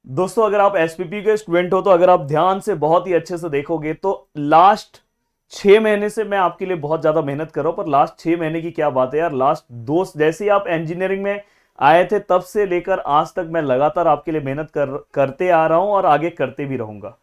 दोस्तों अगर आप एसपीपी के स्टूडेंट हो तो अगर आप ध्यान से बहुत ही अच्छे से देखोगे तो लास्ट 6 महीने से मैं आपके लिए बहुत ज्यादा मेहनत कर रहा हूं। पर लास्ट 6 महीने की क्या बात है यार, लास्ट दो जैसे ही आप इंजीनियरिंग में आए थे तब से लेकर आज तक मैं लगातार आपके लिए मेहनत करते आ रहा हूं और आगे करते भी रहूंगा।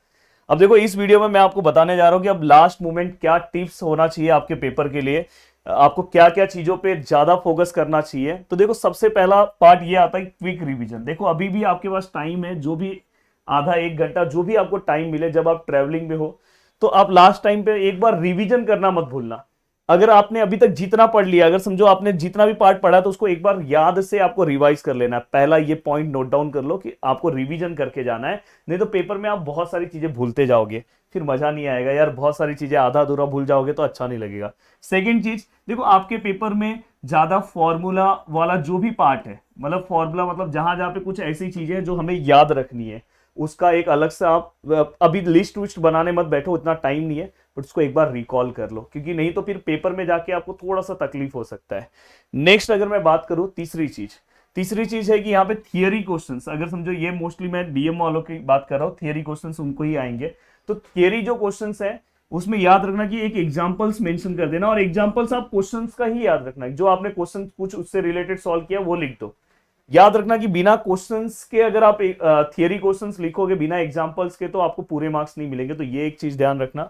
अब देखो इस वीडियो में मैं आपको बताने जा रहा हूं कि अब लास्ट मोमेंट क्या टिप्स होना चाहिए आपके पेपर के लिए, आपको क्या क्या चीजों पे ज्यादा फोकस करना चाहिए। तो देखो सबसे पहला पार्ट ये आता है क्विक रिवीजन। देखो अभी भी आपके पास टाइम है, जो भी आधा एक घंटा जो भी आपको टाइम मिले जब आप ट्रेवलिंग में हो, तो आप लास्ट टाइम पे एक बार रिवीजन करना मत भूलना। अगर आपने अभी तक जितना पढ़ लिया, अगर समझो आपने जितना भी पार्ट पढ़ा तो उसको एक बार याद से आपको रिवाइज कर लेना है। पहला ये पॉइंट नोट डाउन कर लो कि आपको रिवीजन करके जाना है, नहीं तो पेपर में आप बहुत सारी चीजें भूलते जाओगे, फिर मजा नहीं आएगा यार। बहुत सारी चीजें आधा अधूरा भूल जाओगे तो अच्छा नहीं लगेगा। सेकेंड चीज देखो, आपके पेपर में ज्यादा फॉर्मूला वाला जो भी पार्ट है, मतलब फॉर्मूला मतलब जहां जहां पे कुछ ऐसी चीजें हैं जो हमें याद रखनी है, उसका एक अलग से आप अभी लिस्ट विस्ट बनाने मत बैठो, इतना टाइम नहीं है, बट उसको एक बार रिकॉल कर लो, क्योंकि नहीं तो फिर पेपर में जाके आपको थोड़ा सा तकलीफ हो सकता है। नेक्स्ट अगर मैं बात करूं तीसरी चीज है कि यहाँ पे थियरी क्वेश्चंस, अगर समझो ये मोस्टली मैं डीएम वालों की बात कर रहा हूँ, थियरी क्वेश्चंस उनको ही आएंगे। तो थियरी जो क्वेश्चंस है उसमें याद रखना कि एक एग्जांपल्स मेंशन कर देना, और एग्जांपल्स आप क्वेश्चंस का ही याद रखना, जो आपने क्वेश्चन कुछ उससे रिलेटेड सॉल्व किया वो लिख दो। याद रखना कि बिना क्वेश्चंस के अगर आप थियरी क्वेश्चंस लिखोगे बिना एग्जांपल्स के तो आपको पूरे मार्क्स नहीं मिलेंगे, तो ये एक चीज ध्यान रखना।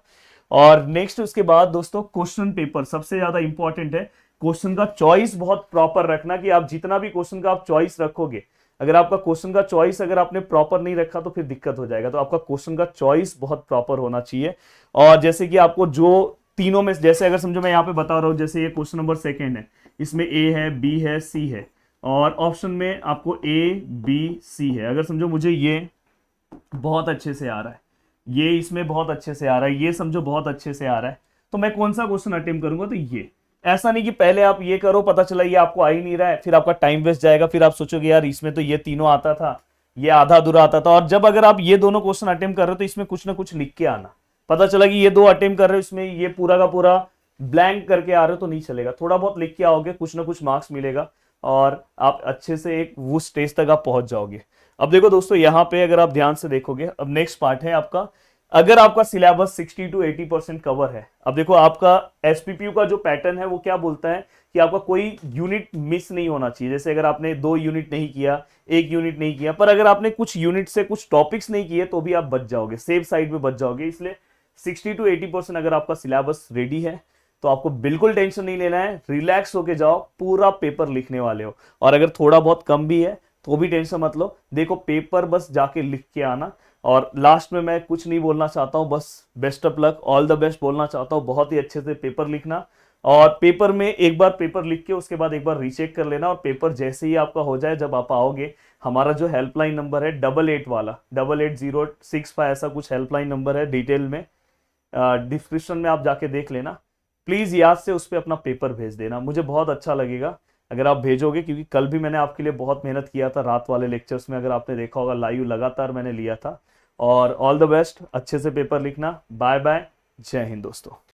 और नेक्स्ट उसके बाद दोस्तों क्वेश्चन पेपर सबसे ज्यादा इंपॉर्टेंट है। क्वेश्चन का चॉइस बहुत प्रॉपर रखना, कि आप जितना भी क्वेश्चन का आप चॉइस रखोगे, अगर आपका क्वेश्चन का चॉइस अगर आपने प्रॉपर नहीं रखा तो फिर दिक्कत हो जाएगा। तो आपका क्वेश्चन का चॉइस बहुत प्रॉपर होना चाहिए। और जैसे कि आपको जो तीनों में, जैसे अगर समझो मैं यहाँ पे बता रहा हूँ, जैसे ये क्वेश्चन नंबर सेकेंड है, इसमें ए है, बी है, सी है, और ऑप्शन में आपको ए बी सी है। अगर समझो मुझे ये बहुत अच्छे से आ रहा है, ये इसमें बहुत अच्छे से आ रहा है, ये समझो बहुत अच्छे से आ रहा है, तो मैं कौन सा क्वेश्चन अटेम्प्ट करूंगा, तो ये। ऐसा नहीं कि पहले आप ये करो, पता चला ये आपको आ ही नहीं रहा है, फिर आपका टाइम वेस्ट जाएगा, फिर आप सोचोगे यार इसमें तो ये तीनों आता था, ये आधा अधूरा आता था। और जब अगर आप ये दोनों क्वेश्चन अटेम्प्ट कर रहे हो तो इसमें कुछ ना कुछ लिख के आना। पता चला कि ये दो अटेम्प्ट कर रहे हो, इसमें ये पूरा का पूरा ब्लैंक करके आ रहे हो तो नहीं चलेगा, थोड़ा बहुत लिख के आओगे, कुछ ना कुछ मार्क्स मिलेगा और आप अच्छे से एक वो स्टेज तक आप पहुंच जाओगे। अब देखो दोस्तों यहाँ पे अगर आप ध्यान से देखोगे, अब नेक्स्ट पार्ट है आपका, अगर आपका सिलेबस 60 to 80% कवर है। अब देखो आपका एसपीपीयू का जो पैटर्न है वो क्या बोलता है कि आपका कोई यूनिट मिस नहीं होना चाहिए। जैसे अगर आपने 2 यूनिट नहीं किया, 1 यूनिट नहीं किया, पर अगर आपने कुछ यूनिट से कुछ टॉपिक्स नहीं किए तो भी आप बच जाओगे, सेफ साइड में बच जाओगे। इसलिए 60 to 80% अगर आपका सिलेबस रेडी है तो आपको बिल्कुल टेंशन नहीं लेना है, रिलैक्स होके जाओ, पूरा पेपर लिखने वाले हो। और अगर थोड़ा बहुत कम भी है तो भी टेंशन मत लो, देखो पेपर बस जाके लिख के आना। और लास्ट में मैं कुछ नहीं बोलना चाहता हूं, बस best of luck, all the best बोलना चाहता हूं। बहुत ही अच्छे से पेपर लिखना, और पेपर में एक बार पेपर लिख के उसके बाद एक बार रीचेक कर लेना। और पेपर जैसे ही आपका हो जाए, जब आप आओगे, हमारा जो हेल्पलाइन नंबर है 88 वाला 8806 ऐसा कुछ हेल्पलाइन नंबर है, डिटेल में डिस्क्रिप्शन में आप जाके देख लेना। प्लीज याद से उस पर अपना पेपर भेज देना, मुझे बहुत अच्छा लगेगा अगर आप भेजोगे, क्योंकि कल भी मैंने आपके लिए बहुत मेहनत किया था रात वाले लेक्चर्स में, अगर आपने देखा होगा लाइव लगातार मैंने लिया था। और ऑल द बेस्ट, अच्छे से पेपर लिखना। बाय बाय, जय हिंद दोस्तों।